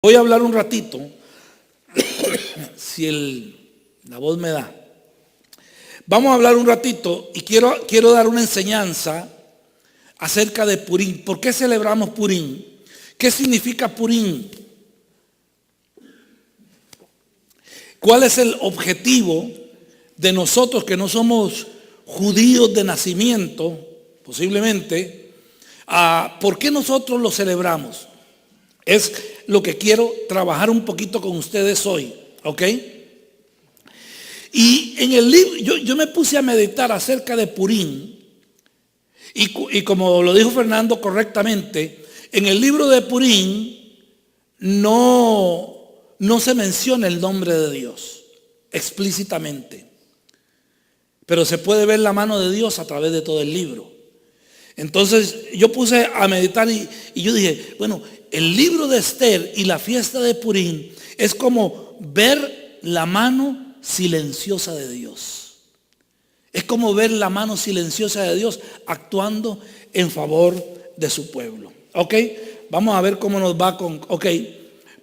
Voy a hablar un ratito, si la voz me da. Vamos a hablar un ratito y quiero dar una enseñanza acerca de Purim. ¿Por qué celebramos Purim? ¿Qué significa Purim? ¿Cuál es el objetivo de nosotros que no somos judíos de nacimiento, posiblemente? ¿Por qué nosotros lo celebramos? Es lo que quiero trabajar un poquito con ustedes hoy, ¿ok? Y en el libro, yo me puse a meditar acerca de Purim, y como lo dijo Fernando correctamente, en el libro de Purim no se menciona el nombre de Dios explícitamente, pero se puede ver la mano de Dios a través de todo el libro. Entonces yo puse a meditar y yo dije, bueno, el libro de Esther y la fiesta de Purim es como ver la mano silenciosa de Dios. Es como ver la mano silenciosa de Dios actuando en favor de su pueblo. ¿Ok? Vamos a ver cómo nos va con... Ok.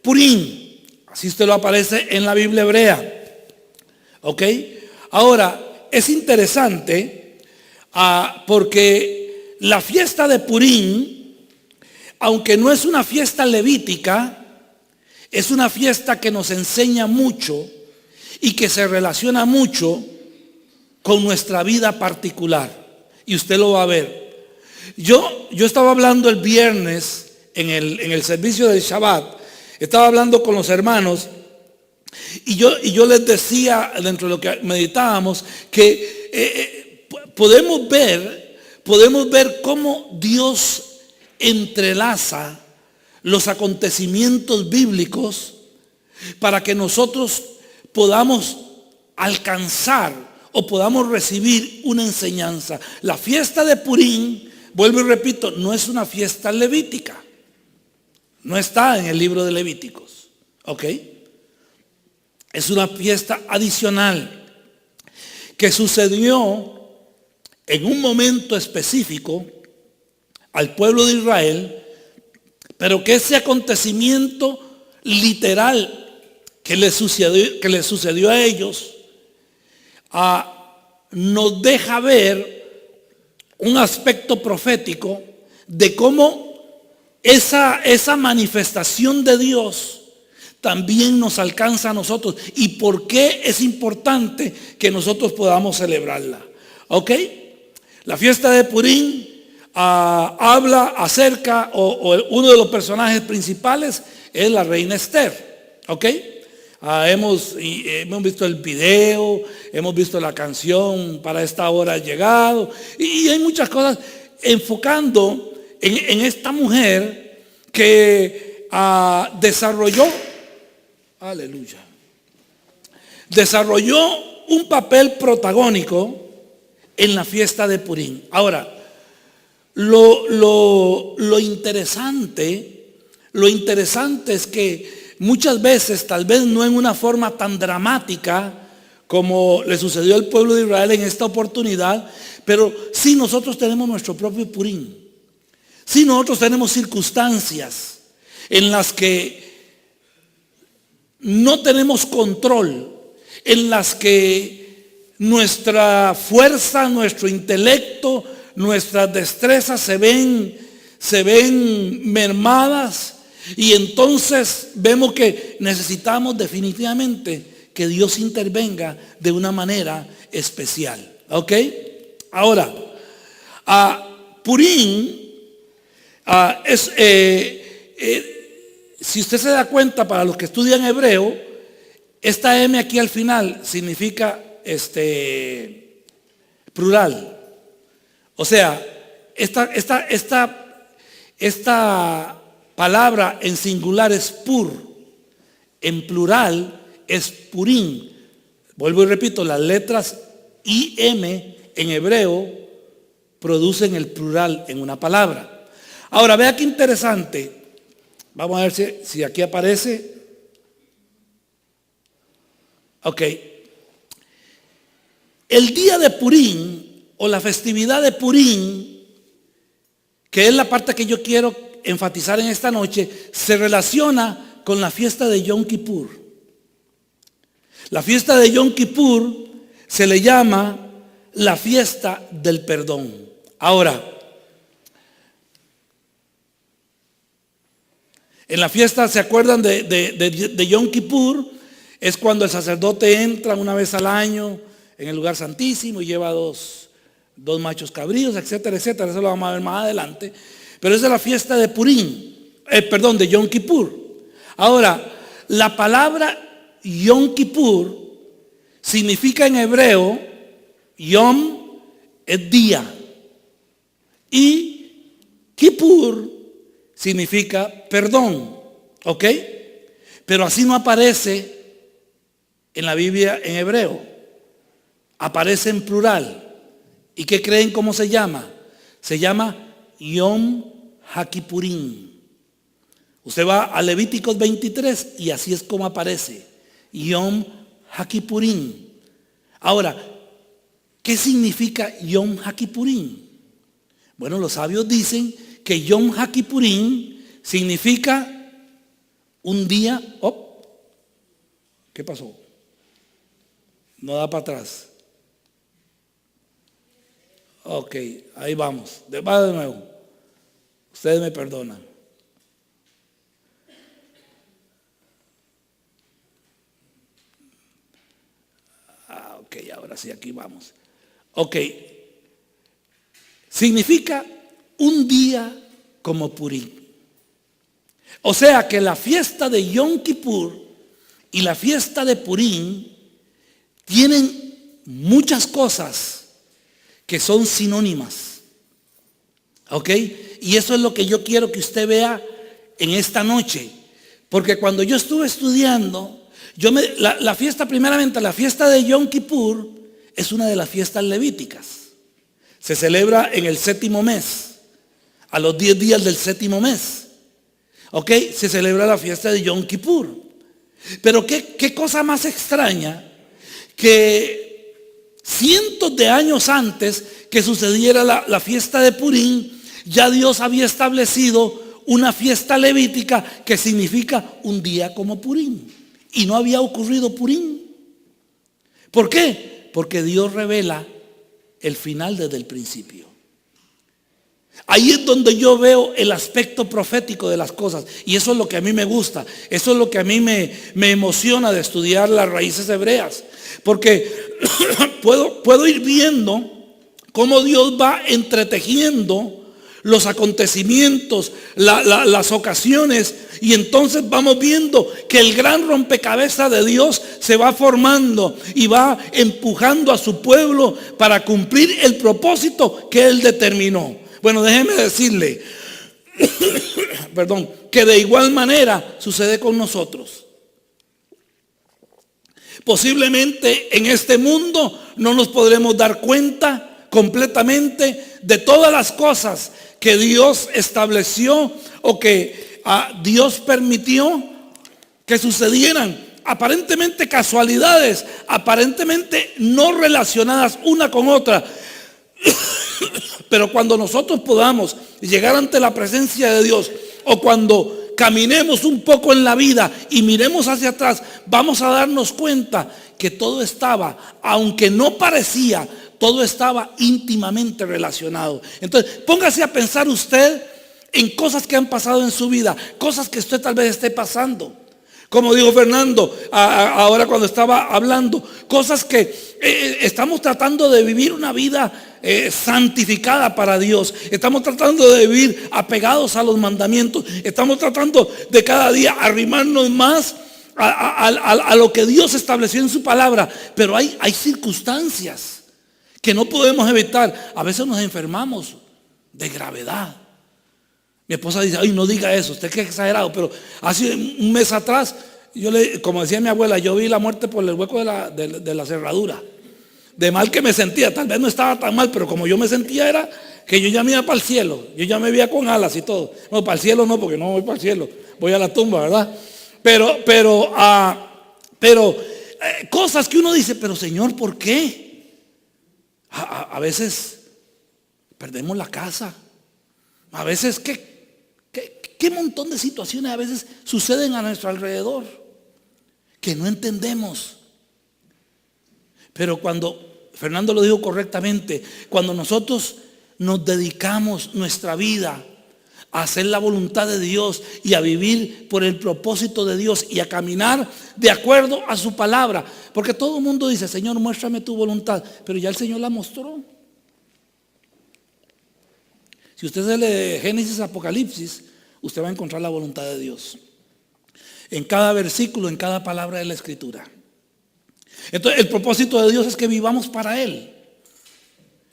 Purim, así usted lo aparece en la Biblia hebrea. ¿Ok? Ahora, es interesante porque la fiesta de Purim, aunque no es una fiesta levítica, es una fiesta que nos enseña mucho y que se relaciona mucho con nuestra vida particular. Y usted lo va a ver. Yo estaba hablando el viernes en el servicio del Shabbat. Estaba hablando con los hermanos y yo les decía, dentro de lo que meditábamos, que podemos ver cómo Dios entrelaza los acontecimientos bíblicos para que nosotros podamos alcanzar o podamos recibir una enseñanza. La fiesta de Purim, vuelvo y repito, no es una fiesta levítica. No está en el libro de Levíticos. ¿Ok? Es una fiesta adicional que sucedió en un momento específico al pueblo de Israel, pero que ese acontecimiento literal que le sucedió a ellos nos deja ver un aspecto profético de cómo esa manifestación de Dios también nos alcanza a nosotros y por qué es importante que nosotros podamos celebrarla. ¿Ok? La fiesta de Purim habla acerca, o uno de los personajes principales es la reina Esther. ¿Ok? Hemos visto el video, hemos visto la canción Para esta hora ha llegado, y hay muchas cosas enfocando en esta mujer que desarrolló un papel protagónico en la fiesta de Purim. Ahora, lo interesante es que muchas veces, tal vez no en una forma tan dramática como le sucedió al pueblo de Israel en esta oportunidad, pero sí nosotros tenemos nuestro propio Purim. Sí nosotros tenemos circunstancias en las que no tenemos control, en las que nuestra fuerza, nuestro intelecto, nuestras destrezas se ven mermadas, y entonces vemos que necesitamos definitivamente que Dios intervenga de una manera especial. ¿Ok? Ahora, Purim si usted se da cuenta, para los que estudian hebreo, esta M aquí al final significa plural. O sea, esta palabra en singular es pur, en plural es purim. Vuelvo y repito, las letras IM en hebreo producen el plural en una palabra. Ahora, vea qué interesante. Vamos a ver si aquí aparece. Ok. El día de Purim, o la festividad de Purim, que es la parte que yo quiero enfatizar en esta noche, se relaciona con la fiesta de Yom Kippur. La fiesta de Yom Kippur se le llama la fiesta del perdón. Ahora, en la fiesta, ¿se acuerdan de Yom Kippur? Es cuando el sacerdote entra una vez al año en el lugar santísimo y lleva dos machos cabríos, etcétera, etcétera. Eso lo vamos a ver más adelante. Pero esa es la fiesta de Purim, de Yom Kippur. Ahora, la palabra Yom Kippur significa en hebreo, Yom es día y Kippur significa perdón, ¿ok? Pero así no aparece en la Biblia en hebreo, aparece en plural. ¿Y qué creen cómo se llama? Se llama Yom HaKippurim. Usted va a Levíticos 23 y así es como aparece, Yom HaKippurim. Ahora, ¿qué significa Yom HaKippurim? Bueno, los sabios dicen que Yom HaKippurim significa un día. ¿Qué pasó? No da para atrás. Ok, ahí vamos. Va de nuevo. Ustedes me perdonan. Ok, ahora sí, aquí vamos. Ok. Significa un día como Purim. O sea que la fiesta de Yom Kippur y la fiesta de Purim tienen muchas cosas que son sinónimas. ¿Ok? Y eso es lo que yo quiero que usted vea en esta noche. Porque cuando yo estuve estudiando, la fiesta, primeramente, la fiesta de Yom Kippur es una de las fiestas levíticas. Se celebra en el 7º mes, a los 10 días del 7º mes. ¿Ok? Se celebra la fiesta de Yom Kippur. Pero qué cosa más extraña que cientos de años antes que sucediera la fiesta de Purim, ya Dios había establecido una fiesta levítica que significa un día como Purim. Y no había ocurrido Purim. ¿Por qué? Porque Dios revela el final desde el principio. Ahí es donde yo veo el aspecto profético de las cosas. Y eso es lo que a mí me gusta. Eso es lo que a mí me emociona de estudiar las raíces hebreas. Porque puedo ir viendo cómo Dios va entretejiendo los acontecimientos, las ocasiones. Y entonces vamos viendo que el gran rompecabezas de Dios se va formando y va empujando a su pueblo para cumplir el propósito que Él determinó. Bueno, déjeme decirle, perdón, que de igual manera sucede con nosotros. Posiblemente en este mundo no nos podremos dar cuenta completamente de todas las cosas que Dios estableció o que Dios permitió que sucedieran. Aparentemente casualidades, aparentemente no relacionadas una con otra. Pero cuando nosotros podamos llegar ante la presencia de Dios, o cuando caminemos un poco en la vida y miremos hacia atrás, vamos a darnos cuenta que todo estaba, aunque no parecía, todo estaba íntimamente relacionado. Entonces, póngase a pensar usted en cosas que han pasado en su vida, cosas que usted tal vez esté pasando. Como dijo Fernando ahora cuando estaba hablando, cosas que estamos tratando de vivir una vida santificada para Dios. Estamos tratando de vivir apegados a los mandamientos. Estamos tratando de cada día arrimarnos más a lo que Dios estableció en su palabra. Pero hay circunstancias que no podemos evitar. A veces nos enfermamos de gravedad. Mi esposa dice, ay, no diga eso, usted que es exagerado. Pero hace un mes atrás, como decía mi abuela, yo vi la muerte por el hueco de la cerradura. De mal que me sentía, tal vez no estaba tan mal, pero como yo me sentía era que yo ya me iba para el cielo. Yo ya me veía con alas y todo. No, para el cielo no, porque no voy para el cielo, voy a la tumba, ¿verdad? Pero cosas que uno dice, pero Señor, ¿por qué? A veces perdemos la casa. A veces, qué montón de situaciones a veces suceden a nuestro alrededor que no entendemos. Pero cuando, Fernando lo dijo correctamente, cuando nosotros nos dedicamos nuestra vida a hacer la voluntad de Dios y a vivir por el propósito de Dios y a caminar de acuerdo a su palabra, porque todo el mundo dice, Señor, muéstrame tu voluntad, pero ya el Señor la mostró. Si usted se lee Génesis, Apocalipsis, usted va a encontrar la voluntad de Dios en cada versículo, en cada palabra de la Escritura. Entonces el propósito de Dios es que vivamos para Él,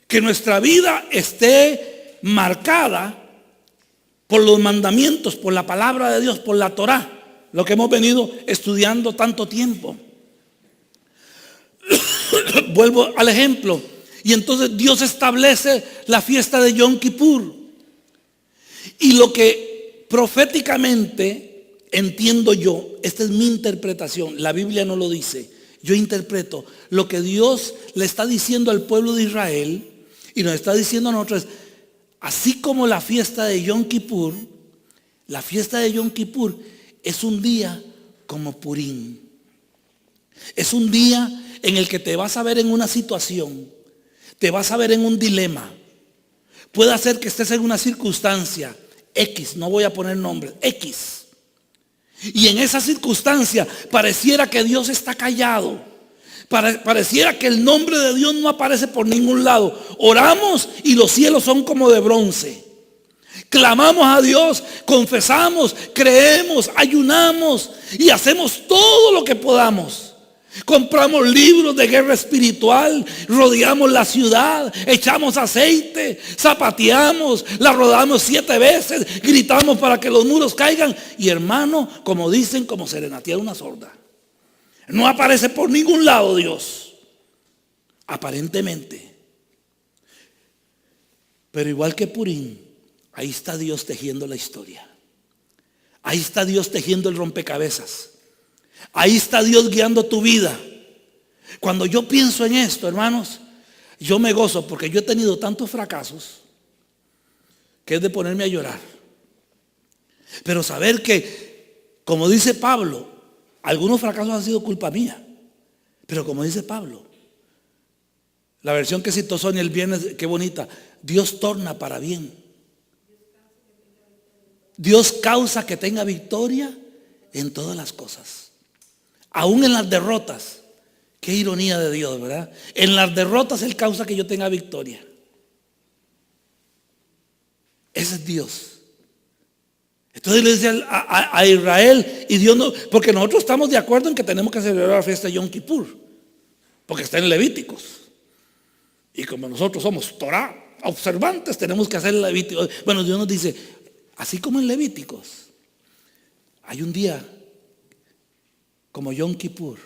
que nuestra vida esté marcada por los mandamientos, por la palabra de Dios, por la Torá, lo que hemos venido estudiando tanto tiempo. Vuelvo al ejemplo. Y entonces Dios establece la fiesta de Yom Kippur. Y lo que proféticamente entiendo yo, esta es mi interpretación, la Biblia no lo dice, yo interpreto lo que Dios le está diciendo al pueblo de Israel y nos está diciendo a nosotros, así como la fiesta de Yom Kippur, la fiesta de Yom Kippur es un día como Purim. Es un día en el que te vas a ver en una situación, te vas a ver en un dilema. Puede ser que estés en una circunstancia X, no voy a poner nombres, X. Y en esa circunstancia pareciera que Dios está callado. Pareciera que el nombre de Dios no aparece por ningún lado. Oramos y los cielos son como de bronce. Clamamos a Dios, confesamos, creemos, ayunamos y hacemos todo lo que podamos. Compramos libros de guerra espiritual, rodeamos la ciudad, echamos aceite, zapateamos, la rodamos 7 veces, gritamos para que los muros caigan. Y hermano, como dicen, como serenatear una sorda. No aparece por ningún lado Dios, aparentemente. Pero igual que Purim, ahí está Dios tejiendo la historia. Ahí está Dios tejiendo el rompecabezas. Ahí está Dios guiando tu vida. Cuando yo pienso en esto, hermanos, yo me gozo porque yo he tenido tantos fracasos que es de ponerme a llorar. Pero saber que, como dice Pablo, algunos fracasos han sido culpa mía. Pero como dice Pablo, la versión que citó Sonia el viernes, qué bonita, Dios torna para bien. Dios causa que tenga victoria en todas las cosas. Aún en las derrotas. Qué ironía de Dios, ¿verdad? En las derrotas Él causa que yo tenga victoria. Ese es Dios. Entonces le dice a Israel, y Dios no, porque nosotros estamos de acuerdo en que tenemos que celebrar la fiesta de Yom Kippur, porque está en Levíticos. Y como nosotros somos Torah observantes, tenemos que hacer el Levítico. Bueno, Dios nos dice, así como en Levíticos, hay un día como Yom Kippur,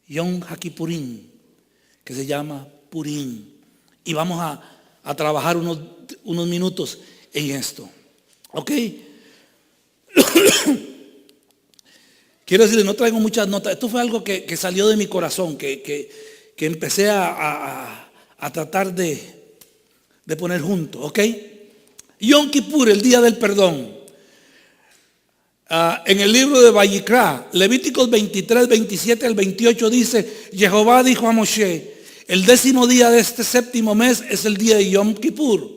Yom HaKippurim, que se llama Purim. Y vamos a trabajar unos minutos en esto. ¿Ok? Quiero decirles, no traigo muchas notas. Esto fue algo que salió de mi corazón, que empecé a tratar de poner junto. ¿Ok? Yom Kippur, el día del perdón. En el libro de Vayikra, Levíticos 23, 27 al 28 dice, Jehová dijo a Moshe, el 10º día de este 7º mes es el día de Yom Kippur.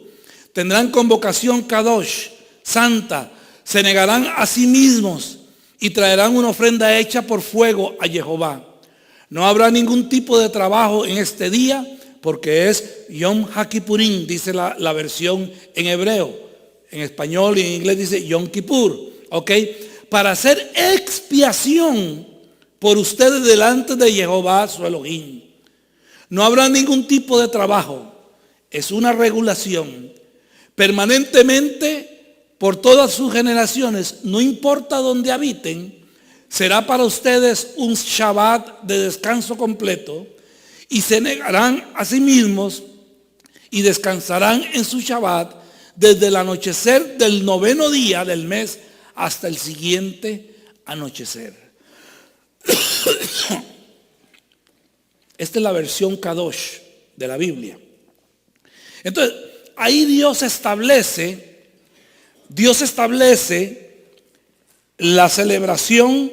Tendrán convocación Kadosh, santa, se negarán a sí mismos y traerán una ofrenda hecha por fuego a Jehová. No habrá ningún tipo de trabajo en este día porque es Yom HaKippurim, dice la versión en hebreo. En español y en inglés dice Yom Kippur. ¿Ok? Para hacer expiación por ustedes delante de Jehová su Elohim. No habrá ningún tipo de trabajo. Es una regulación. Permanentemente por todas sus generaciones, no importa dónde habiten, será para ustedes un Shabbat de descanso completo y se negarán a sí mismos y descansarán en su Shabbat desde el anochecer del 9º día del mes hasta el siguiente anochecer. Esta es la versión Kadosh de la Biblia. Entonces, ahí Dios establece Dios establece la celebración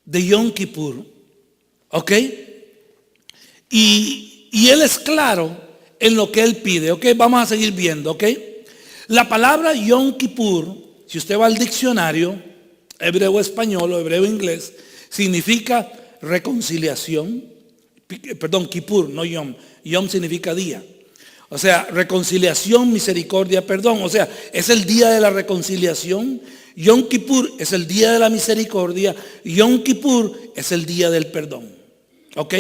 de Yom Kippur, ¿ok? Y Él es claro en lo que Él pide, ¿ok? Vamos a seguir viendo, ¿ok? La palabra Yom Kippur, si usted va al diccionario, hebreo español o hebreo inglés, significa reconciliación. Perdón, Kippur, no Yom. Yom significa día. O sea, reconciliación, misericordia, perdón. O sea, es el día de la reconciliación. Yom Kippur es el día de la misericordia. Yom Kippur es el día del perdón. ¿Ok?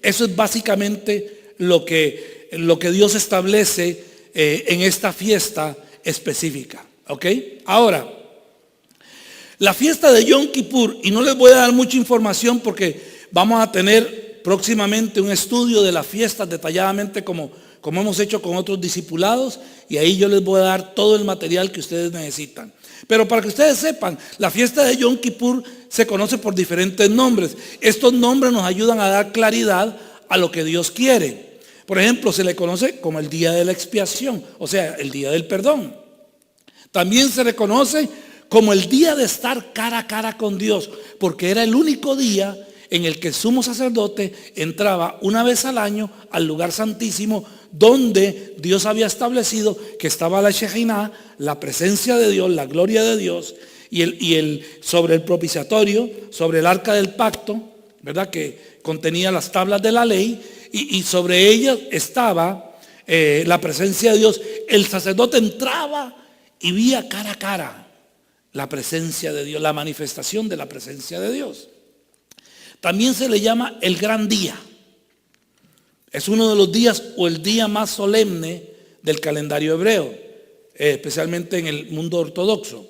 Eso es básicamente lo que Dios establece en esta fiesta específica. ¿Ok? Ahora, la fiesta de Yom Kippur, y no les voy a dar mucha información porque vamos a tener próximamente un estudio de las fiestas detalladamente como hemos hecho con otros discipulados, y ahí yo les voy a dar todo el material que ustedes necesitan. Pero para que ustedes sepan, la fiesta de Yom Kippur se conoce por diferentes nombres. Estos nombres nos ayudan a dar claridad a lo que Dios quiere. Por ejemplo, se le conoce como el día de la expiación, o sea, el día del perdón. También se le conoce como el día de estar cara a cara con Dios, porque era el único día en el que el sumo sacerdote entraba una vez al año al lugar santísimo, donde Dios había establecido que estaba la Shejinah, la presencia de Dios, la gloria de Dios, y sobre el propiciatorio, sobre el arca del pacto, ¿verdad? Que contenía las tablas de la ley, y sobre ellas estaba la presencia de Dios. El sacerdote entraba y veía cara a cara la presencia de Dios, la manifestación de la presencia de Dios. También se le llama el gran día. Es uno de los días o el día más solemne del calendario hebreo, especialmente en el mundo ortodoxo.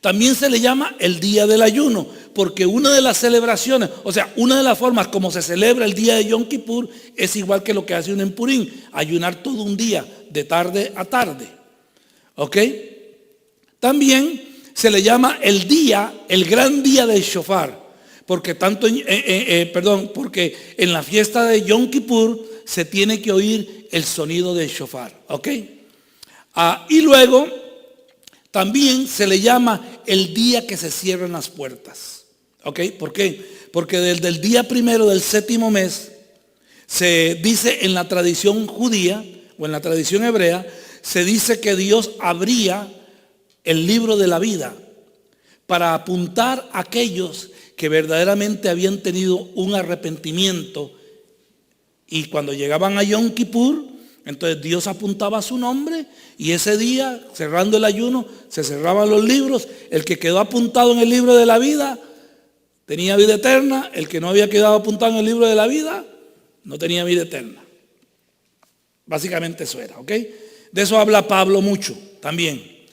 También se le llama el día del ayuno, porque una de las celebraciones, o sea, una de las formas como se celebra el día de Yom Kippur es igual que lo que hace uno en Purim, ayunar todo un día, de tarde a tarde. ¿Ok? También se le llama el gran día del shofar, porque porque en la fiesta de Yom Kippur se tiene que oír el sonido del shofar, ¿ok? Y luego también se le llama el día que se cierran las puertas, ¿ok? ¿Por qué? Porque desde el día primero del séptimo mes se dice en la tradición judía o en la tradición hebrea, se dice que Dios abría el libro de la vida para apuntar a aquellos que verdaderamente habían tenido un arrepentimiento, y cuando llegaban a Yom Kippur, entonces Dios apuntaba su nombre, y ese día, cerrando el ayuno, se cerraban los libros. El que quedó apuntado en el libro de la vida tenía vida eterna, el que no había quedado apuntado en el libro de la vida no tenía vida eterna. Básicamente eso era, ¿ok? De eso habla Pablo mucho también,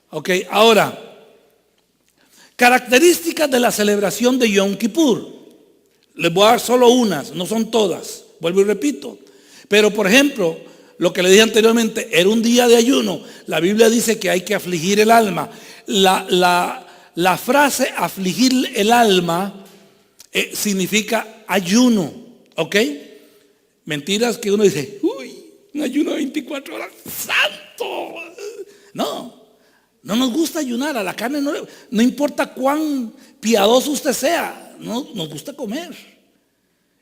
¿ok? Ahora, características de la celebración de Yom Kippur. Les voy a dar solo unas, no son todas, vuelvo y repito. Pero por ejemplo, lo que le dije anteriormente, era un día de ayuno. La Biblia dice que hay que afligir el alma. La frase afligir el alma significa ayuno, ¿ok? Mentiras que uno dice, uy, un ayuno de 24 horas, ¡santo! No nos gusta ayunar, a la carne no importa cuán piadoso usted sea, no nos gusta comer.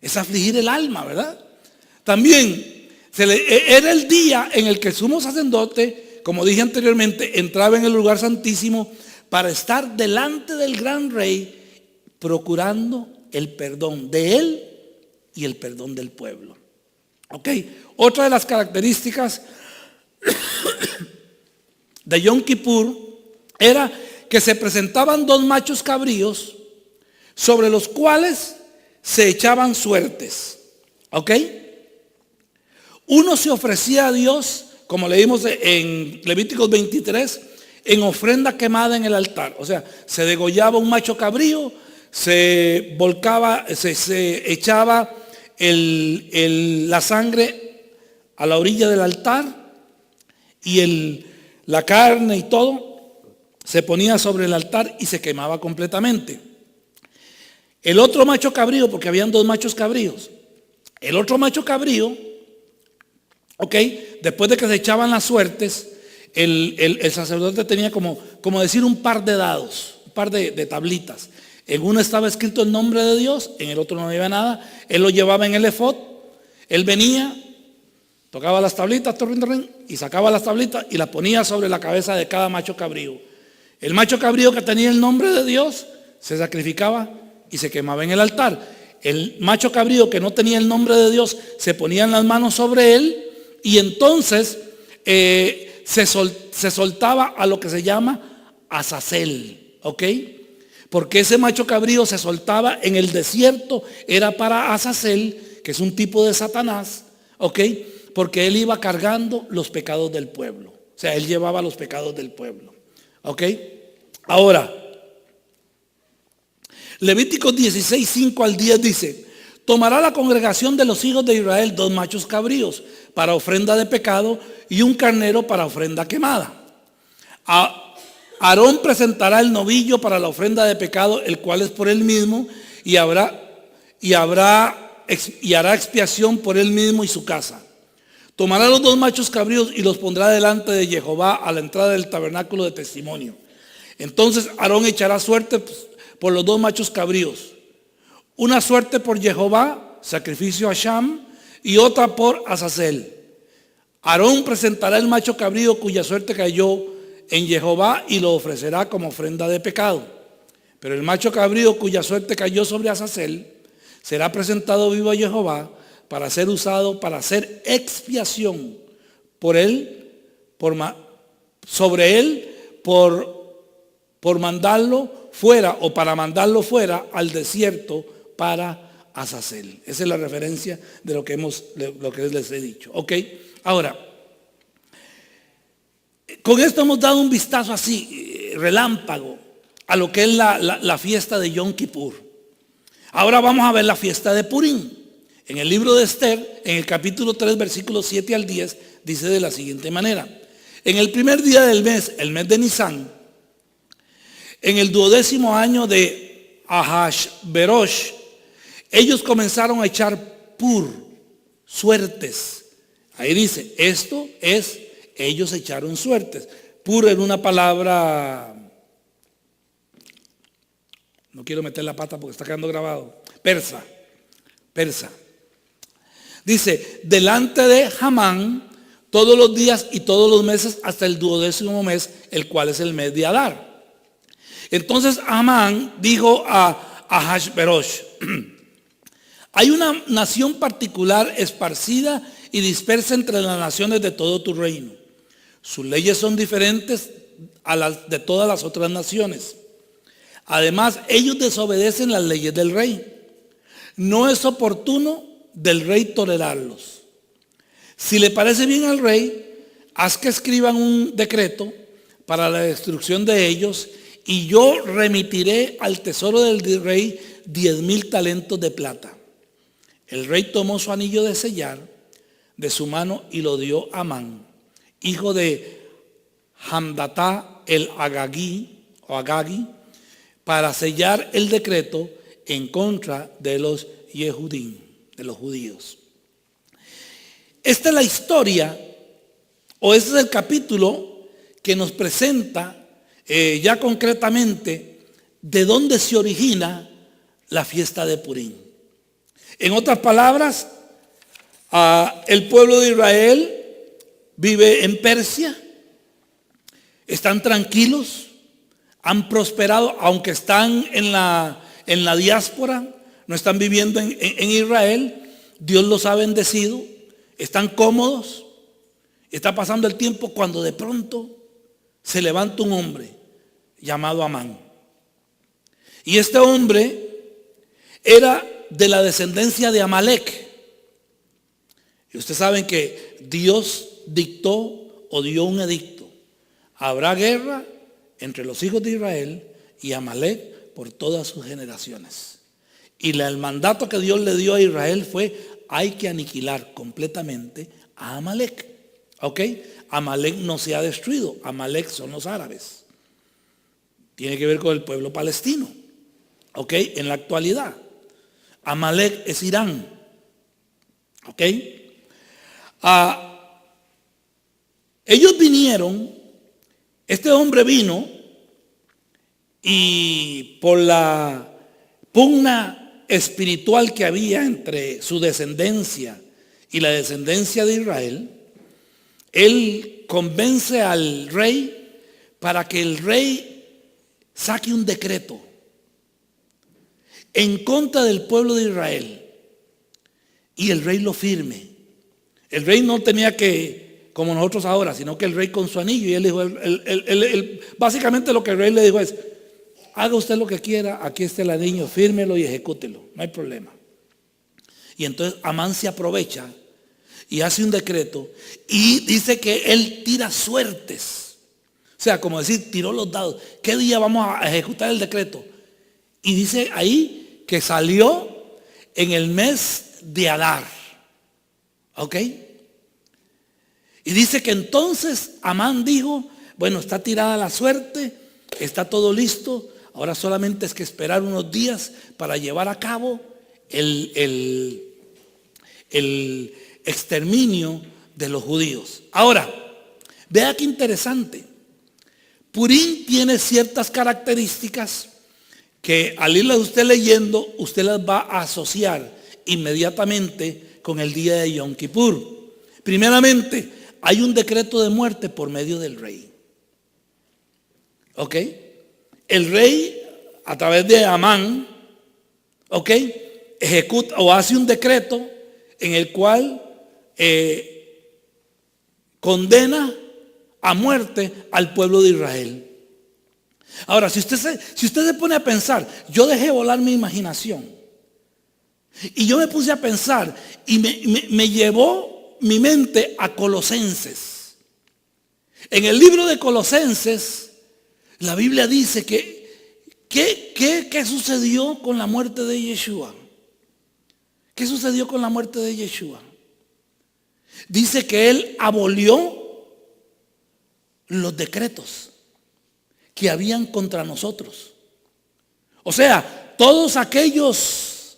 Es afligir el alma, ¿verdad? También era el día en el que el sumo sacerdote, como dije anteriormente, entraba en el lugar santísimo para estar delante del gran rey, procurando el perdón de él y el perdón del pueblo. ¿Ok? Otra de las características de Yom Kippur era que se presentaban dos machos cabríos sobre los cuales se echaban suertes, ¿ok? Uno se ofrecía a Dios, como leímos en Levíticos 23, en ofrenda quemada en el altar. O sea, se degollaba un macho cabrío, se volcaba, se echaba la sangre a la orilla del altar, y la carne y todo se ponía sobre el altar y se quemaba completamente. El otro macho cabrío, porque habían dos machos cabríos, el otro macho cabrío, ok, después de que se echaban las suertes, el sacerdote tenía como decir un par de dados, un par de tablitas. En uno estaba escrito el nombre de Dios, en el otro no había nada. Él lo llevaba en el efod. Él venía, tocaba las tablitas y sacaba las tablitas y las ponía sobre la cabeza de cada macho cabrío. El macho cabrío que tenía el nombre de Dios se sacrificaba y se quemaba en el altar. El macho cabrío que no tenía el nombre de Dios se ponían las manos sobre él y entonces se soltaba a lo que se llama azazel, ¿ok? Porque ese macho cabrío se soltaba en el desierto, era para Azazel, que es un tipo de Satanás, ¿ok? Porque él iba cargando los pecados del pueblo. O sea, él llevaba los pecados del pueblo, ¿ok? Ahora, Levíticos 16, 5 al 10 dice: tomará la congregación de los hijos de Israel 2 machos cabríos para ofrenda de pecado y un carnero para ofrenda quemada. Aarón presentará el novillo para la ofrenda de pecado, el cual es por él mismo, y hará expiación por él mismo y su casa. Tomará los 2 machos cabríos y los pondrá delante de Jehová a la entrada del tabernáculo de testimonio. Entonces Aarón echará suerte por los 2 machos cabríos. Una suerte por Jehová, sacrificio a Sham, y otra por Azazel. Aarón presentará el macho cabrío cuya suerte cayó en Jehová y lo ofrecerá como ofrenda de pecado. Pero el macho cabrío cuya suerte cayó sobre Azazel será presentado vivo a Jehová para ser usado para hacer expiación por él, sobre él, por mandarlo fuera o para mandarlo fuera al desierto para Azazel. Esa es la referencia de lo que les he dicho. ¿Ok? Ahora, con esto hemos dado un vistazo así, relámpago, a lo que es la fiesta de Yom Kippur. Ahora vamos a ver la fiesta de Purim. En el libro de Esther, en el capítulo 3, versículos 7 al 10, dice de la siguiente manera: en el primer día del mes, el mes de Nisan, en el 12º año de Ahasverosh, ellos comenzaron a echar suertes. Ahí dice, esto es, ellos echaron suertes. Pur era una palabra, no quiero meter la pata porque está quedando grabado, persa. Dice, delante de Hamán, todos los días y todos los meses hasta el 12º mes, el cual es el mes de Adar. Entonces Amán dijo a Ahasverosh: hay una nación particular esparcida y dispersa entre las naciones de todo tu reino. Sus leyes son diferentes a las de todas las otras naciones. Además, ellos desobedecen las leyes del rey. No es oportuno del rey tolerarlos. Si le parece bien al rey, haz que escriban un decreto para la destrucción de ellos, y yo remitiré al tesoro del rey 10,000 talentos de plata. El rey tomó su anillo de sellar de su mano y lo dio a Amán, hijo de Hamdatá el Agagí, para sellar el decreto en contra de los Yehudim, de los judíos. Esta es la historia, o este es el capítulo que nos presenta ya concretamente de dónde se origina la fiesta de Purim. En otras palabras, el pueblo de Israel vive en Persia, están tranquilos, han prosperado, aunque están en la diáspora, no están viviendo en Israel. Dios los ha bendecido, están cómodos. Está pasando el tiempo cuando de pronto se levanta un hombre llamado Amán. Y este hombre era de la descendencia de Amalek. Y ustedes saben que Dios dictó o dio un edicto: habrá guerra entre los hijos de Israel y Amalek por todas sus generaciones. Y el mandato que Dios le dio a Israel fue: hay que aniquilar completamente a Amalek. ¿Ok? Amalek no se ha destruido. Amalek son los árabes. Tiene que ver con el pueblo palestino. ¿Ok? En la actualidad. Amalek es Irán. ¿Ok? Ellos vinieron Este hombre vino y por la pugna espiritual que había entre su descendencia y la descendencia de Israel, él convence al rey para que el rey saque un decreto en contra del pueblo de Israel y el rey lo firme. El rey no tenía que, como nosotros ahora, sino que el rey con su anillo, y él dijo, básicamente lo que el rey le dijo es: haga usted lo que quiera, aquí está el anillo, fírmelo y ejecútelo, no hay problema. Y entonces Amán se aprovecha y hace un decreto y dice que él tira suertes. O sea, como decir, tiró los dados. ¿Qué día vamos a ejecutar el decreto? Y dice ahí que salió en el mes de Adar. ¿Ok? Y dice que entonces Amán dijo: bueno, está tirada la suerte, está todo listo, ahora solamente es que esperar unos días para llevar a cabo el exterminio de los judíos. Ahora, vea qué interesante. Purim tiene ciertas características que al irlas usted leyendo, usted las va a asociar inmediatamente con el día de Yom Kippur. Primeramente, hay un decreto de muerte por medio del rey. ¿Ok? El rey, a través de Amán, ¿ok?, ejecuta o hace un decreto en el cual condena a muerte al pueblo de Israel. Ahora, si usted se pone a pensar, yo dejé volar mi imaginación y yo me puse a pensar y me llevó mi mente a Colosenses. En el libro de Colosenses, la Biblia dice ¿qué sucedió con la muerte de Yeshua? ¿Qué sucedió con la muerte de Yeshua? Dice que él abolió los decretos que habían contra nosotros. O sea, todos aquellos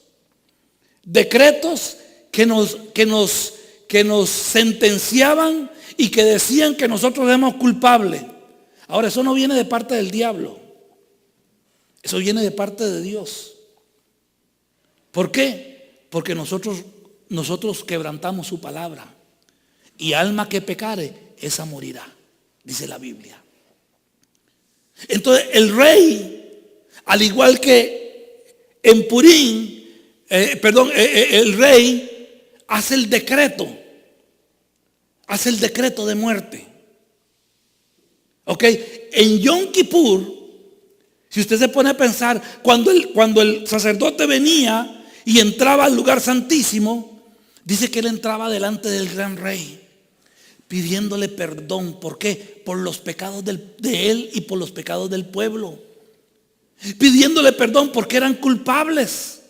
decretos que nos sentenciaban y que decían que nosotros éramos culpables. Ahora, eso no viene de parte del diablo. Eso viene de parte de Dios. ¿Por qué? Porque nosotros quebrantamos su palabra. Y alma que pecare, esa morirá, dice la Biblia. Entonces el rey, al igual que en Purim, el rey hace el decreto de muerte. ¿Ok? En Yom Kippur, si usted se pone a pensar, cuando el sacerdote venía y entraba al lugar santísimo, dice que él entraba delante del gran rey pidiéndole perdón. ¿Por qué? Por los pecados de él y por los pecados del pueblo. Pidiéndole perdón porque eran culpables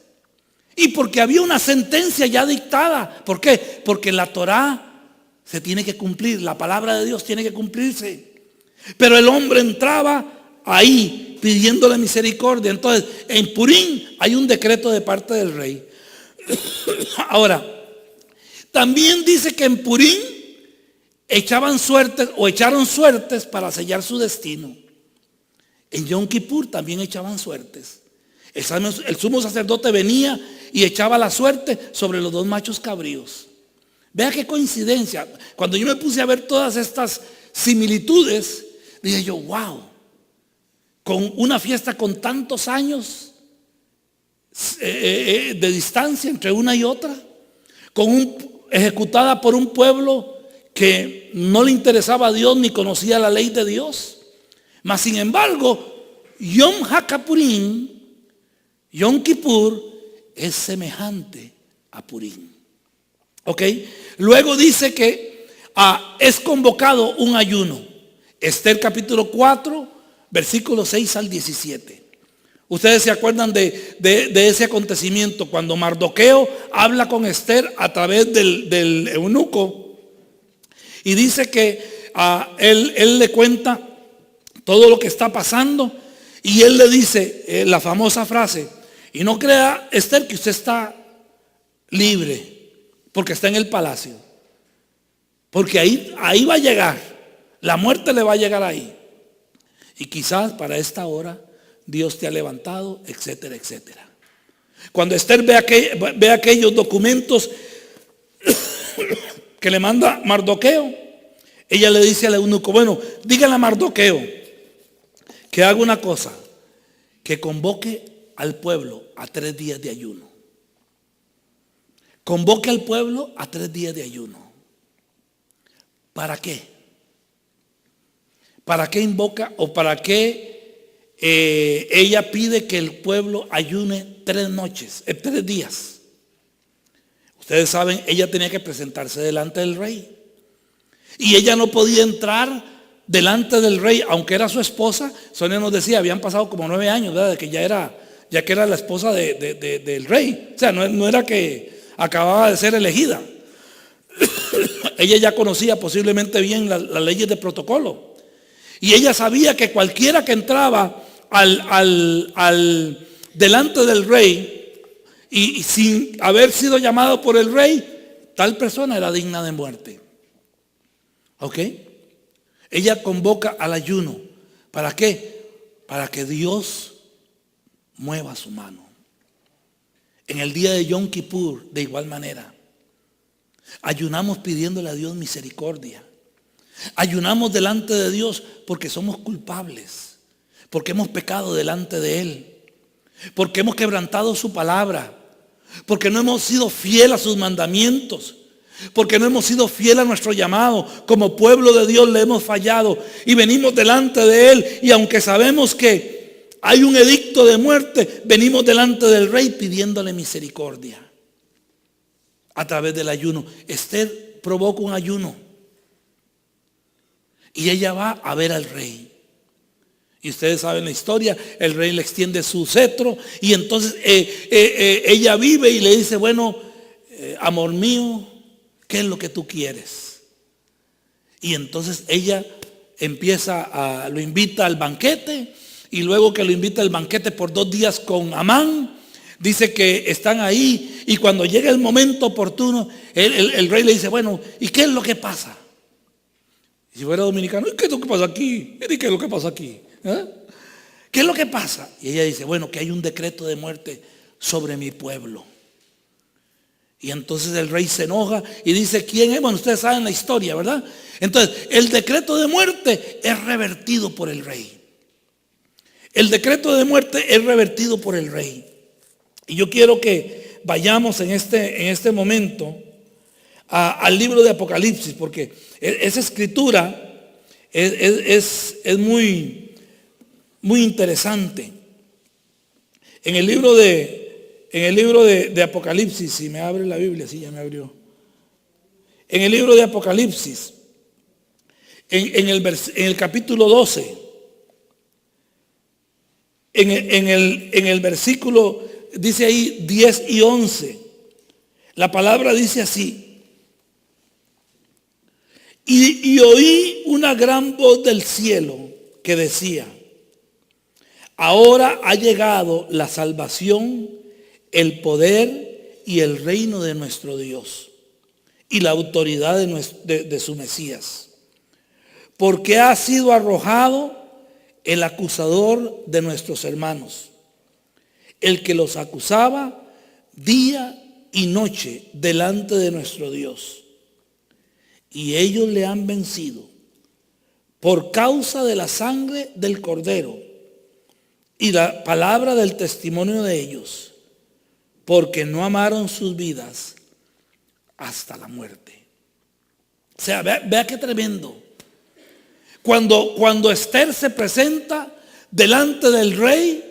y porque había una sentencia ya dictada. ¿Por qué? Porque la Torá se tiene que cumplir, la palabra de Dios tiene que cumplirse. Pero el hombre entraba ahí pidiéndole misericordia. Entonces, en Purim hay un decreto de parte del rey. Ahora, también dice que en Purim echaban suertes o echaron suertes para sellar su destino. En Yom Kippur también echaban suertes. El sumo sacerdote venía y echaba la suerte sobre los dos machos cabríos. Vea qué coincidencia. Cuando yo me puse a ver todas estas similitudes, dije yo, wow, con una fiesta con tantos años de distancia entre una y otra, ejecutada por un pueblo que no le interesaba a Dios ni conocía la ley de Dios. Mas sin embargo, Yom HaKippurim, Yom Kippur, es semejante a Purim. ¿Ok? Luego dice que es convocado un ayuno. Esther capítulo 4, versículos 6 al 17. Ustedes se acuerdan de ese acontecimiento cuando Mardoqueo habla con Esther a través del eunuco. Y dice que él le cuenta todo lo que está pasando. Y él le dice la famosa frase: y no crea, Esther, que usted está libre porque está en el palacio. Porque ahí va a llegar. La muerte le va a llegar ahí. Y quizás para esta hora Dios te ha levantado, etcétera, etcétera. Cuando Esther ve aquellos documentos que le manda Mardoqueo, ella le dice al eunuco, bueno, dígale a Mardoqueo que haga una cosa, que convoque al pueblo a 3 días de ayuno. Convoque al pueblo a 3 días de ayuno. ¿Para qué? ¿Para qué invoca o para qué ella pide que el pueblo ayune 3 días? Ustedes saben, ella tenía que presentarse delante del rey. Y ella no podía entrar delante del rey, aunque era su esposa. Sonia nos decía, habían pasado como 9 años, ¿verdad? De que ya que era la esposa del rey. O sea, no era que acababa de ser elegida. Ella ya conocía posiblemente bien las leyes de protocolo. Y ella sabía que cualquiera que entraba delante del rey y sin haber sido llamado por el rey, tal persona era digna de muerte. ¿Ok? Ella convoca al ayuno. ¿Para qué? Para que Dios mueva su mano. En el día de Yom Kippur, de igual manera, ayunamos pidiéndole a Dios misericordia. Ayunamos delante de Dios porque somos culpables, porque hemos pecado delante de Él, porque hemos quebrantado su palabra, porque no hemos sido fieles a sus mandamientos, porque no hemos sido fieles a nuestro llamado. Como pueblo de Dios le hemos fallado y venimos delante de Él, y aunque sabemos que hay un edicto de muerte, venimos delante del rey pidiéndole misericordia a través del ayuno. Esther provoca un ayuno y ella va a ver al rey. Y ustedes saben la historia, el rey le extiende su cetro y entonces ella vive y le dice, bueno, amor mío, ¿qué es lo que tú quieres? Y entonces ella lo invita al banquete, y luego que lo invita al banquete por 2 días con Amán, dice que están ahí, y cuando llega el momento oportuno, el rey le dice, bueno, ¿y qué es lo que pasa? Si fuera dominicano, ¿qué es lo que pasa aquí? ¿Qué es lo que pasa aquí? ¿Qué es lo que pasa? Y ella dice, bueno, que hay un decreto de muerte sobre mi pueblo. Y entonces el rey se enoja y dice, ¿quién es? Bueno, ustedes saben la historia, ¿verdad? Entonces, el decreto de muerte es revertido por el rey. El decreto de muerte es revertido por el rey. Y yo quiero que vayamos en este momento al libro de Apocalipsis, porque esa escritura es muy, muy interesante. En el libro de Apocalipsis, si me abre la Biblia, sí, ya me abrió. En el libro de Apocalipsis, en el capítulo 12, en el versículo, dice ahí 10 y 11, la palabra dice así: y oí una gran voz del cielo que decía, ahora ha llegado la salvación, el poder y el reino de nuestro Dios y la autoridad de su Mesías, porque ha sido arrojado el acusador de nuestros hermanos, el que los acusaba día y noche delante de nuestro Dios. Y ellos le han vencido por causa de la sangre del Cordero y la palabra del testimonio de ellos, porque no amaron sus vidas hasta la muerte. O sea, vea qué tremendo. Cuando Esther se presenta delante del rey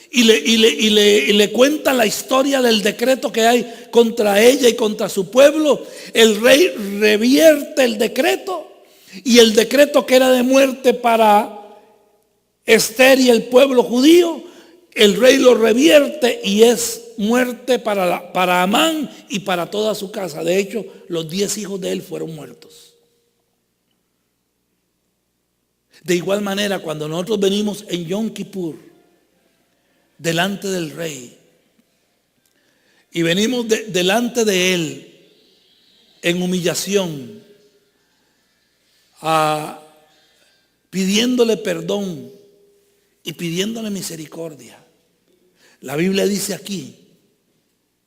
y le cuenta la historia del decreto que hay contra ella y contra su pueblo, el rey revierte el decreto, y el decreto que era de muerte para Esther y el pueblo judío, el rey lo revierte y es muerte para Amán y para toda su casa. De hecho, los 10 hijos de él fueron muertos. De igual manera, cuando nosotros venimos en Yom Kippur delante del rey y venimos delante de él en humillación, pidiéndole perdón y pidiéndole misericordia. La Biblia dice aquí,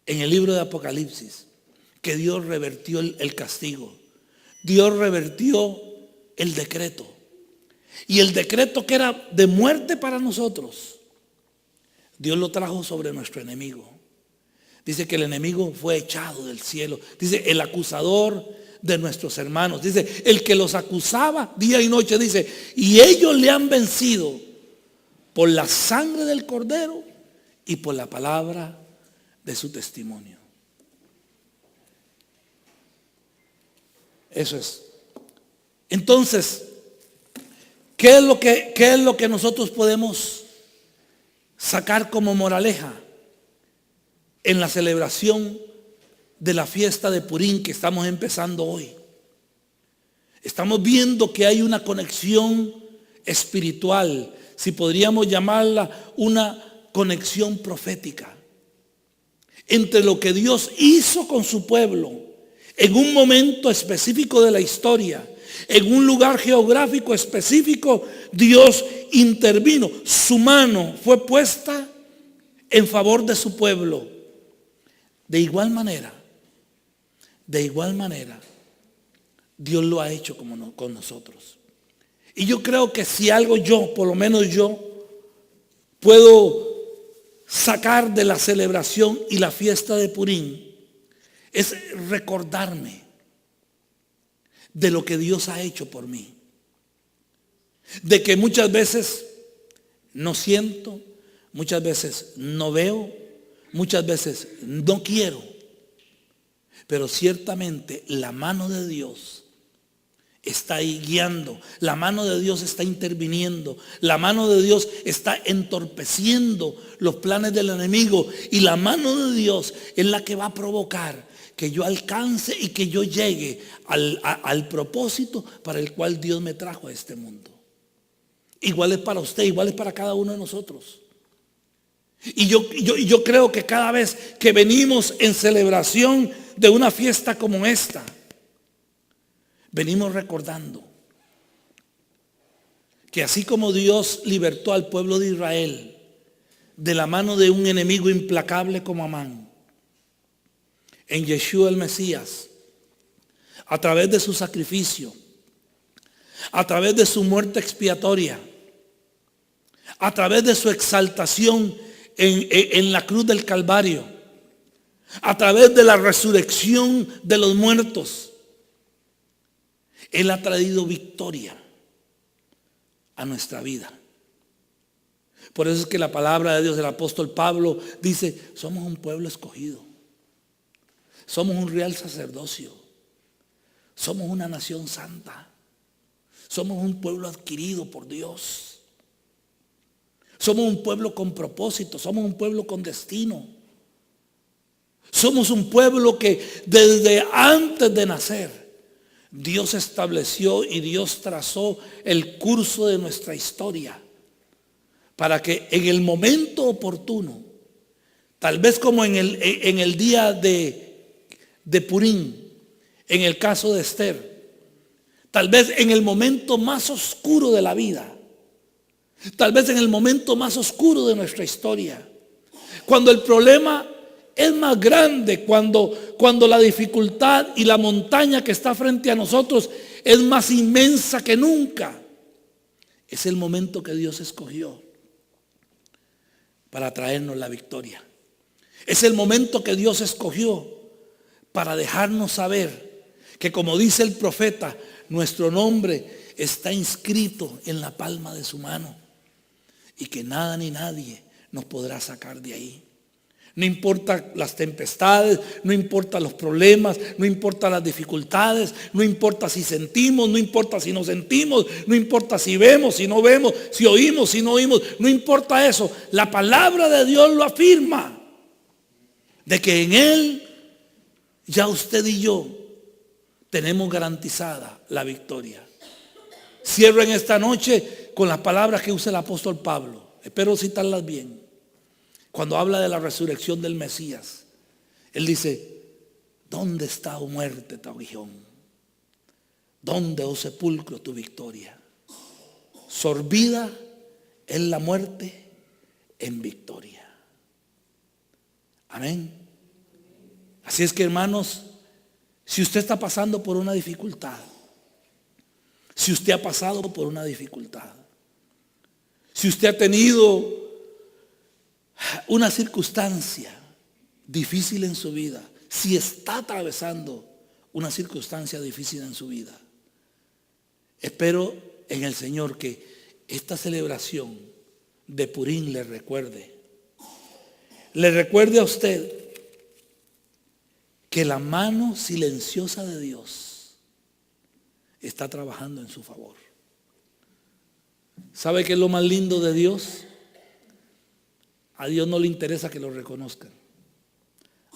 en el libro de Apocalipsis, que Dios revertió el castigo. Dios revertió el decreto. Y el decreto que era de muerte para nosotros, Dios lo trajo sobre nuestro enemigo. Dice que el enemigo fue echado del cielo. Dice, el acusador de nuestros hermanos. Dice, el que los acusaba día y noche. Dice, y ellos le han vencido por la sangre del Cordero y por la palabra de su testimonio. Eso es. Entonces, ¿qué es lo que nosotros podemos sacar como moraleja en la celebración de la fiesta de Purim que estamos empezando hoy? Estamos viendo que hay una conexión espiritual, si podríamos llamarla una conexión profética, entre lo que Dios hizo con su pueblo en un momento específico de la historia, en un lugar geográfico específico. Dios intervino, su mano fue puesta en favor de su pueblo. De igual manera, Dios lo ha hecho con nosotros. Y yo creo que si algo por lo menos yo, puedo sacar de la celebración y la fiesta de Purim, es recordarme de lo que Dios ha hecho por mí. De que muchas veces no siento, muchas veces no veo, muchas veces no quiero, pero ciertamente la mano de Dios está ahí guiando, la mano de Dios está interviniendo, la mano de Dios está entorpeciendo los planes del enemigo, y la mano de Dios es la que va a provocar que yo alcance y que yo llegue al propósito para el cual Dios me trajo a este mundo. Igual es para usted, igual es para cada uno de nosotros. Y yo creo que cada vez que venimos en celebración de una fiesta como esta, venimos recordando que así como Dios libertó al pueblo de Israel de la mano de un enemigo implacable como Amán, en Yeshua el Mesías, a través de su sacrificio, a través de su muerte expiatoria, a través de su exaltación en la cruz del Calvario, a través de la resurrección de los muertos, Él ha traído victoria a nuestra vida. Por eso es que la palabra de Dios, el apóstol Pablo dice, somos un pueblo escogido, somos un real sacerdocio, somos una nación santa, somos un pueblo adquirido por Dios, somos un pueblo con propósito, somos un pueblo con destino, somos un pueblo que desde antes de nacer Dios estableció y Dios trazó el curso de nuestra historia para que en el momento oportuno, tal vez como en el día de Purim, en el caso de Esther, tal vez en el momento más oscuro de la vida, tal vez en el momento más oscuro de nuestra historia, cuando el problema es más grande, cuando la dificultad y la montaña que está frente a nosotros es más inmensa que nunca, es el momento que Dios escogió para traernos la victoria. Es el momento que Dios escogió para dejarnos saber que, como dice el profeta, nuestro nombre está inscrito en la palma de su mano y que nada ni nadie nos podrá sacar de ahí. No importa las tempestades, no importa los problemas, no importa las dificultades, no importa si sentimos, no importa si no sentimos, no importa si vemos, si no vemos, si oímos, si no oímos, no importa eso. La palabra de Dios lo afirma, de que en Él ya usted y yo tenemos garantizada la victoria. Cierro en esta noche con las palabras que usa el apóstol Pablo. Espero citarlas bien. Cuando habla de la resurrección del Mesías, él dice, ¿dónde está, oh muerte, tu aguijón? ¿Dónde, oh sepulcro, tu victoria? Sorbida es la muerte en victoria. Amén. Así es que, hermanos, si usted está pasando por una dificultad, si usted ha pasado por una dificultad, si usted ha tenido una circunstancia difícil en su vida, si está atravesando una circunstancia difícil en su vida, espero en el Señor que esta celebración de Purim le recuerde a usted que la mano silenciosa de Dios está trabajando en su favor. ¿Sabe qué es lo más lindo de Dios? A Dios no le interesa que lo reconozcan.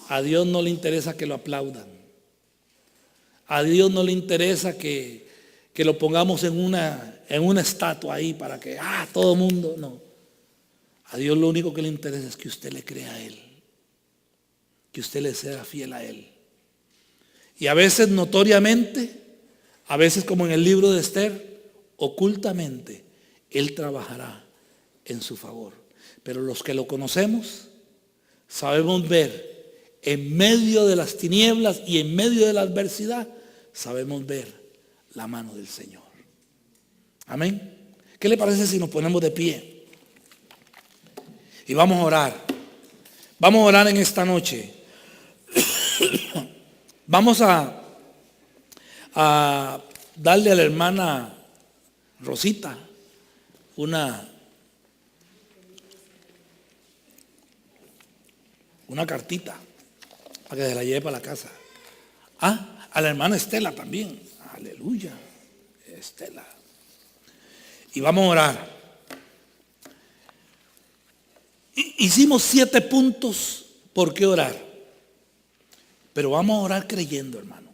A Dios no le interesa que lo aplaudan. A Dios no le interesa que lo pongamos en una estatua ahí para que todo el mundo. No. A Dios lo único que le interesa es que usted le crea a Él, que usted le sea fiel a Él. Y a veces notoriamente, a veces como en el libro de Esther, ocultamente, Él trabajará en su favor. Pero los que lo conocemos, sabemos ver en medio de las tinieblas y en medio de la adversidad, sabemos ver la mano del Señor. Amén. ¿Qué le parece si nos ponemos de pie? Y vamos a orar. Vamos a orar en esta noche. Vamos a darle a la hermana Rosita una cartita para que se la lleve para la casa. A la hermana Estela también. Aleluya, Estela. Y vamos a orar. Hicimos 7 puntos por qué orar. Pero vamos a orar creyendo, hermano.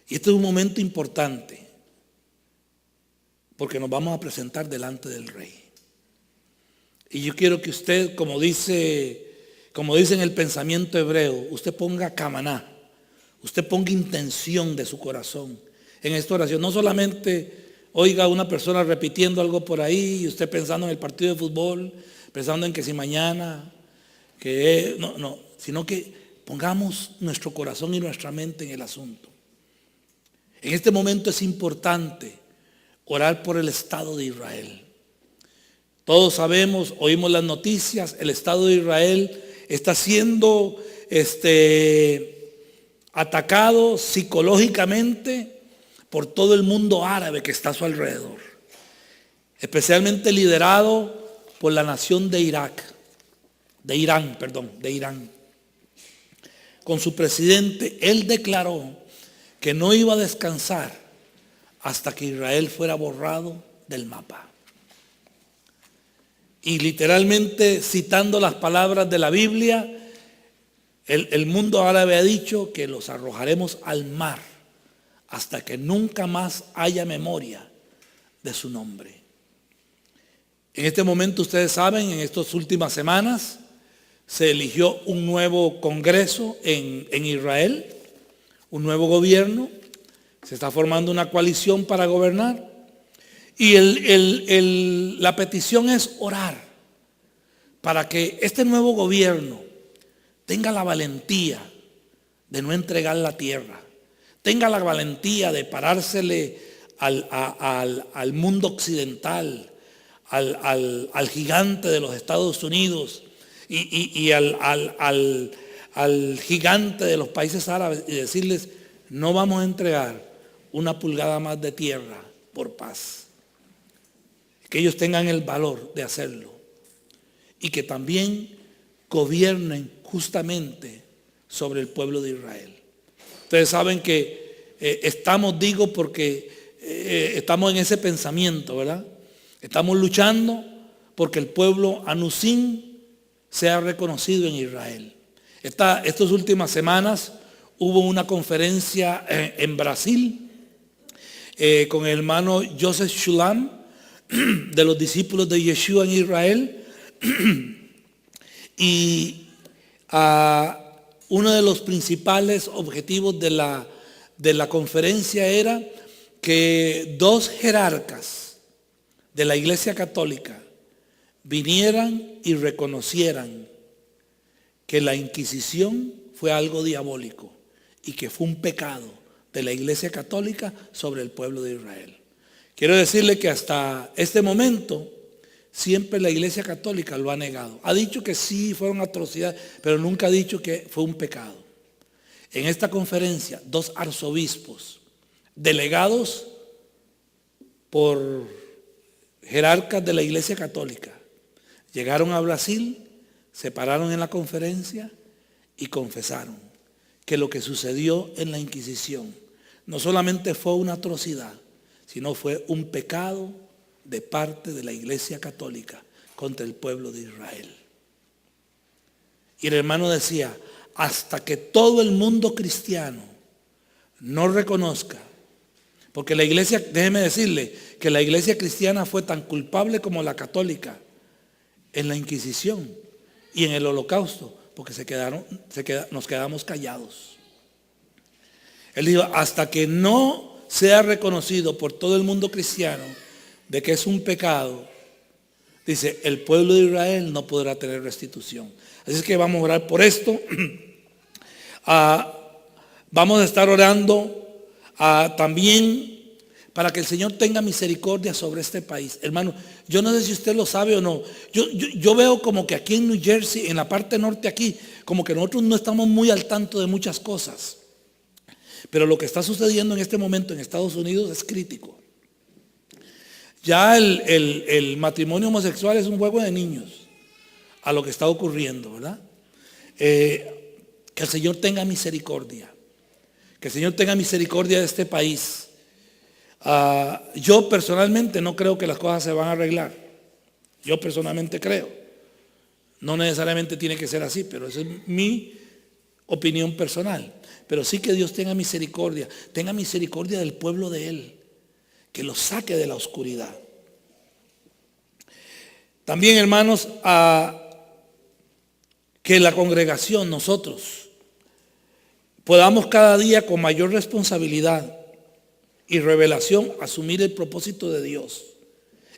Y este es un momento importante, porque nos vamos a presentar delante del Rey. Y yo quiero que usted, como dice en el pensamiento hebreo, usted ponga kamaná, usted ponga intención de su corazón en esta oración. No solamente oiga a una persona repitiendo algo por ahí y usted pensando en el partido de fútbol, pensando en que si mañana, no, sino que pongamos nuestro corazón y nuestra mente en el asunto. En este momento es importante orar por el Estado de Israel. Todos sabemos, oímos las noticias, el Estado de Israel está siendo atacado psicológicamente por todo el mundo árabe que está a su alrededor, especialmente liderado por la nación de Irán. Con su presidente, él declaró que no iba a descansar hasta que Israel fuera borrado del mapa. Y literalmente, citando las palabras de la Biblia, el mundo árabe ha dicho que los arrojaremos al mar hasta que nunca más haya memoria de su nombre. En este momento, ustedes saben, en estas últimas semanas se eligió un nuevo Congreso en Israel, un nuevo gobierno. Se está formando una coalición para gobernar. Y la petición es orar para que este nuevo gobierno tenga la valentía de no entregar la tierra, tenga la valentía de parársele al mundo occidental, al gigante de los Estados Unidos y al gigante de los países árabes y decirles: no vamos a entregar una pulgada más de tierra por paz. Que ellos tengan el valor de hacerlo y que también gobiernen justamente sobre el pueblo de Israel. Ustedes saben que estamos en ese pensamiento, ¿verdad? Estamos luchando porque el pueblo Anusín sea reconocido en Israel. Estas últimas semanas hubo una conferencia en Brasil con el hermano Joseph Shulam, de los discípulos de Yeshua en Israel. Y uno de los principales objetivos de la conferencia era que 2 jerarcas de la Iglesia Católica vinieran y reconocieran que la Inquisición fue algo diabólico y que fue un pecado de la Iglesia Católica sobre el pueblo de Israel. Quiero decirle que hasta este momento siempre la Iglesia Católica lo ha negado. Ha dicho que sí fueron atrocidades, pero nunca ha dicho que fue un pecado. En esta conferencia, 2 arzobispos delegados por jerarcas de la Iglesia Católica llegaron a Brasil, se pararon en la conferencia y confesaron que lo que sucedió en la Inquisición no solamente fue una atrocidad, sino fue un pecado de parte de la Iglesia Católica contra el pueblo de Israel. Y el hermano decía, hasta que todo el mundo cristiano no reconozca, porque la iglesia, déjeme decirle, que la iglesia cristiana fue tan culpable como la católica en la Inquisición y en el Holocausto, porque nos quedamos callados. Él dijo, hasta que no sea reconocido por todo el mundo cristiano de que es un pecado, dice, el pueblo de Israel no podrá tener restitución. Así es que vamos a orar por esto. Vamos a estar orando también para que el Señor tenga misericordia sobre este país. Hermano, yo no sé si usted lo sabe o no. Yo veo como que aquí en New Jersey, en la parte norte aquí, como que nosotros no estamos muy al tanto de muchas cosas. Pero lo que está sucediendo en este momento en Estados Unidos es crítico. Ya el matrimonio homosexual es un juego de niños a lo que está ocurriendo, ¿verdad? Que el Señor tenga misericordia. Que el Señor tenga misericordia de este país. Yo personalmente no creo que las cosas se van a arreglar. Yo personalmente creo. No necesariamente tiene que ser así, pero esa es mi opinión personal. Pero sí que Dios tenga misericordia del pueblo de Él, que lo saque de la oscuridad. También, hermanos, que la congregación, nosotros, podamos cada día con mayor responsabilidad y revelación asumir el propósito de Dios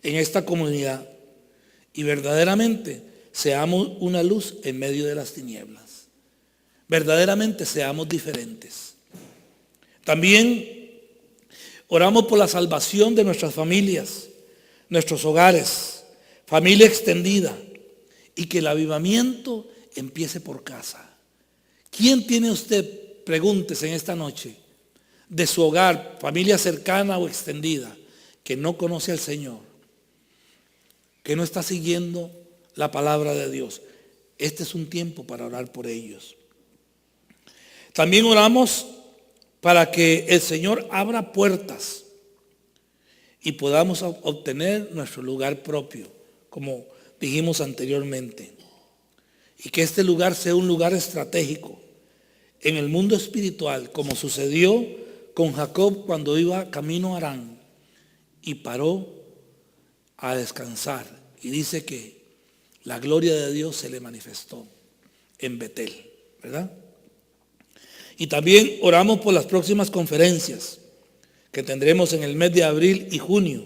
en esta comunidad y verdaderamente seamos una luz en medio de las tinieblas. Verdaderamente seamos diferentes. También oramos por la salvación de nuestras familias, nuestros hogares, familia extendida, y que el avivamiento empiece por casa. ¿Quién tiene usted, pregúntese en esta noche, de su hogar, familia cercana o extendida, que no conoce al Señor, que no está siguiendo la palabra de Dios? Este es un tiempo para orar por ellos. También oramos para que el Señor abra puertas y podamos obtener nuestro lugar propio, como dijimos anteriormente. Y que este lugar sea un lugar estratégico en el mundo espiritual, como sucedió con Jacob cuando iba camino a Harán y paró a descansar. Y dice que la gloria de Dios se le manifestó en Betel, ¿verdad? Y también oramos por las próximas conferencias que tendremos en el mes de abril y junio.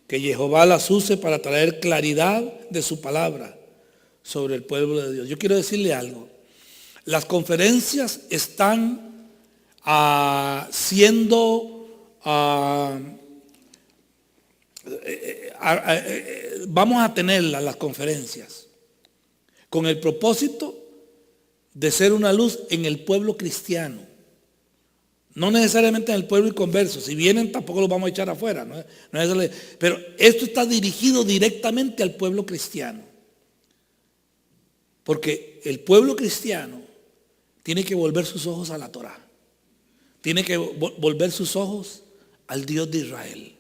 Que Jehová las use para traer claridad de su palabra sobre el pueblo de Dios. Yo quiero decirle algo. Las conferencias están vamos a tenerlas, las conferencias, con el propósito de ser una luz en el pueblo cristiano. No necesariamente en el pueblo inconverso. Si vienen tampoco los vamos a echar afuera, ¿no? Pero esto está dirigido directamente al pueblo cristiano. Porque el pueblo cristiano tiene que volver sus ojos a la Torá. Tiene que volver sus ojos al Dios de Israel.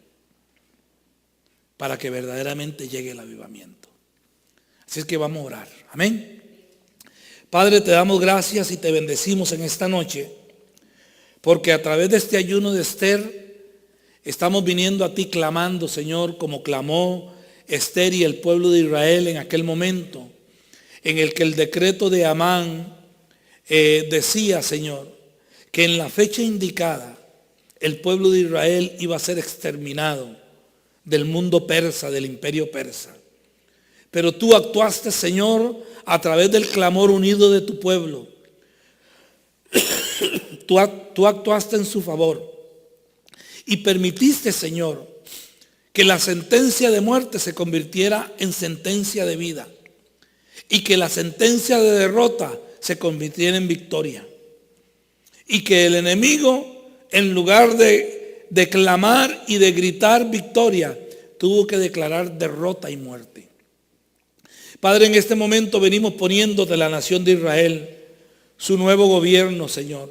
Para que verdaderamente llegue el avivamiento. Así es que vamos a orar. Amén. Padre, te damos gracias y te bendecimos en esta noche, porque a través de este ayuno de Esther estamos viniendo a ti clamando, Señor, como clamó Esther y el pueblo de Israel en aquel momento, en el que el decreto de Amán decía, Señor, que en la fecha indicada el pueblo de Israel iba a ser exterminado del mundo persa, del imperio persa. Pero tú actuaste, Señor, a través del clamor unido de tu pueblo. Tú actuaste en su favor y permitiste, Señor, que la sentencia de muerte se convirtiera en sentencia de vida y que la sentencia de derrota se convirtiera en victoria. Y que el enemigo, en lugar de clamar y de gritar victoria, tuvo que declarar derrota y muerte. Padre, en este momento venimos poniendo de la nación de Israel su nuevo gobierno, Señor.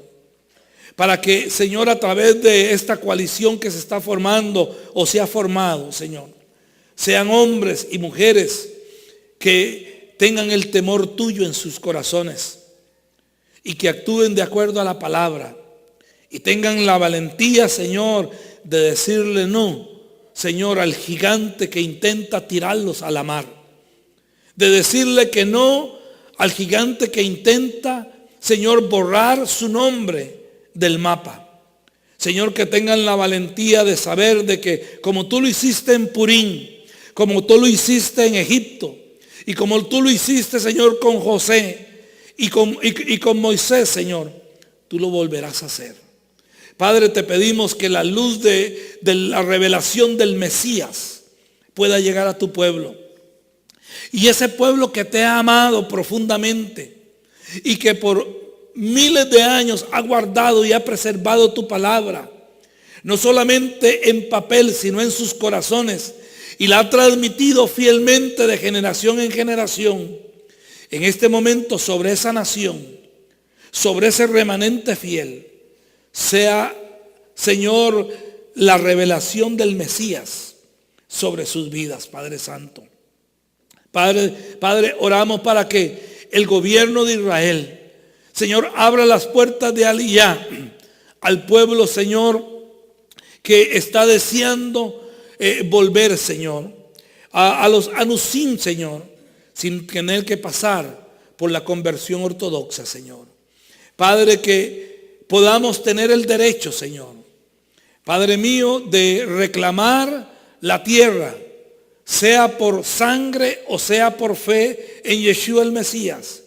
Para que, Señor, a través de esta coalición que se está formando o se ha formado, Señor, sean hombres y mujeres que tengan el temor tuyo en sus corazones y que actúen de acuerdo a la palabra y tengan la valentía, Señor, de decirle no, Señor, al gigante que intenta tirarlos a la mar. De decirle que no al gigante que intenta, Señor, borrar su nombre del mapa. Señor, que tengan la valentía de saber de que como tú lo hiciste en Purín, como tú lo hiciste en Egipto, y como tú lo hiciste, Señor, con José y con Moisés, Señor, tú lo volverás a hacer. Padre, te pedimos que la luz de la revelación del Mesías pueda llegar a tu pueblo. Y ese pueblo que te ha amado profundamente y que por miles de años ha guardado y ha preservado tu palabra, no solamente en papel, sino en sus corazones, y la ha transmitido fielmente de generación en generación. En este momento, sobre esa nación, sobre ese remanente fiel, sea, Señor, la revelación del Mesías sobre sus vidas, Padre Santo. Padre, oramos para que el gobierno de Israel, Señor, abra las puertas de Aliyah al pueblo, Señor, que está deseando volver, Señor, a los Anusim, Señor, sin tener que pasar por la conversión ortodoxa, Señor. Padre, que podamos tener el derecho, Señor, Padre mío, de reclamar la tierra, sea por sangre o sea por fe en Yeshua el Mesías.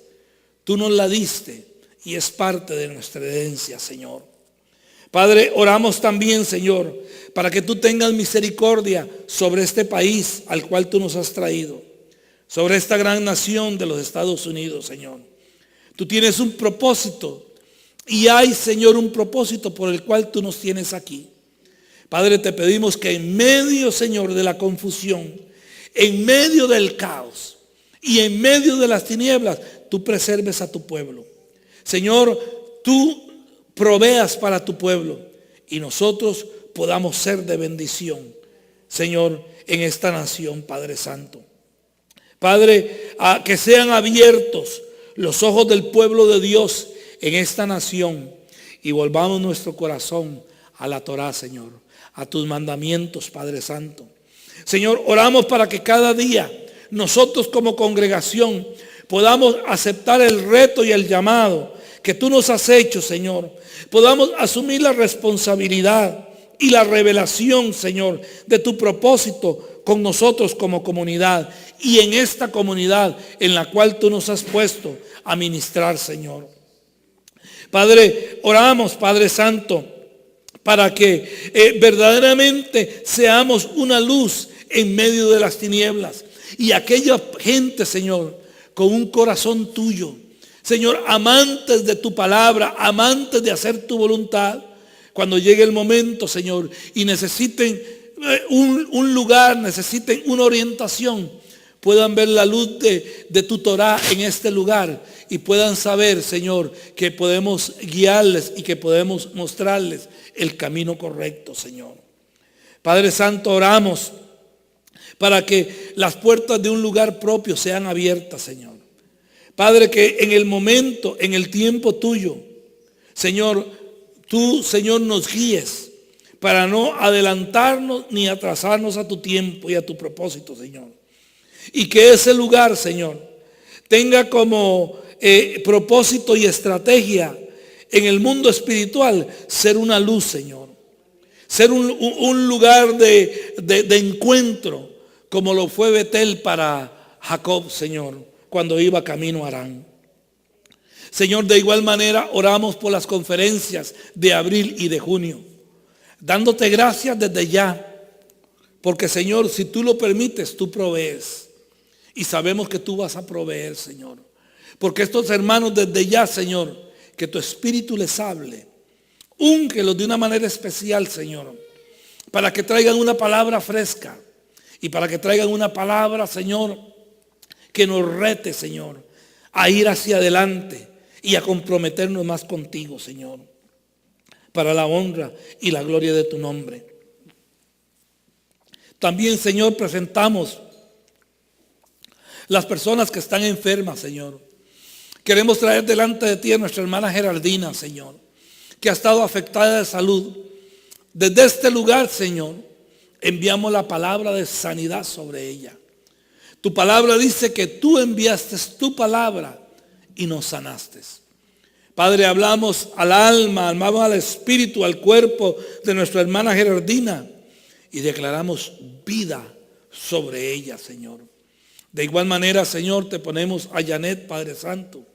Tú nos la diste y es parte de nuestra herencia, Señor. Padre, oramos también, Señor, para que tú tengas misericordia sobre este país al cual tú nos has traído, sobre esta gran nación de los Estados Unidos, Señor. Tú tienes un propósito y hay, Señor, un propósito por el cual tú nos tienes aquí. Padre, te pedimos que en medio, Señor, de la confusión, en medio del caos y en medio de las tinieblas, tú preserves a tu pueblo. Señor, tú proveas para tu pueblo y nosotros podamos ser de bendición, Señor, en esta nación, Padre Santo. Padre, a que sean abiertos los ojos del pueblo de Dios en esta nación y volvamos nuestro corazón a la Torá, Señor, a tus mandamientos, Padre Santo. Señor, oramos para que cada día nosotros como congregación podamos aceptar el reto y el llamado que tú nos has hecho, Señor. Podamos asumir la responsabilidad y la revelación, Señor, de tu propósito con nosotros como comunidad y en esta comunidad en la cual tú nos has puesto a ministrar, Señor. Padre, oramos, Padre Santo, para que verdaderamente seamos una luz en medio de las tinieblas. Y aquella gente, Señor, con un corazón tuyo, Señor, amantes de tu palabra, amantes de hacer tu voluntad, cuando llegue el momento, Señor, y necesiten un lugar, necesiten una orientación, puedan ver la luz de tu Torá en este lugar y puedan saber, Señor, que podemos guiarles y que podemos mostrarles el camino correcto, Señor. Padre Santo, oramos para que las puertas de un lugar propio sean abiertas, Señor. Padre, que en el momento, en el tiempo tuyo, Señor, tú, Señor, nos guíes para no adelantarnos ni atrasarnos a tu tiempo y a tu propósito, Señor. Y que ese lugar, Señor, tenga como propósito y estrategia en el mundo espiritual ser una luz, Señor. ser un lugar de encuentro, como lo fue Betel para Jacob, Señor, cuando iba camino a Harán. Señor, de igual manera oramos por las conferencias de abril y de junio, dándote gracias desde ya, porque Señor, si tú lo permites, tú provees. Y sabemos que tú vas a proveer, Señor. Porque estos hermanos desde ya, Señor, que tu Espíritu les hable. Úngelos de una manera especial, Señor, para que traigan una palabra fresca y para que traigan una palabra, Señor, que nos rete, Señor, a ir hacia adelante y a comprometernos más contigo, Señor, para la honra y la gloria de tu nombre. También, Señor, presentamos las personas que están enfermas, Señor. Queremos traer delante de ti a nuestra hermana Geraldina, Señor, que ha estado afectada de salud. Desde este lugar, Señor, enviamos la palabra de sanidad sobre ella. Tu palabra dice que tú enviaste tu palabra y nos sanaste. Padre, hablamos al alma, hablamos al espíritu, al cuerpo de nuestra hermana Geraldina y declaramos vida sobre ella, Señor. De igual manera, Señor, te ponemos a Janet, Padre Santo.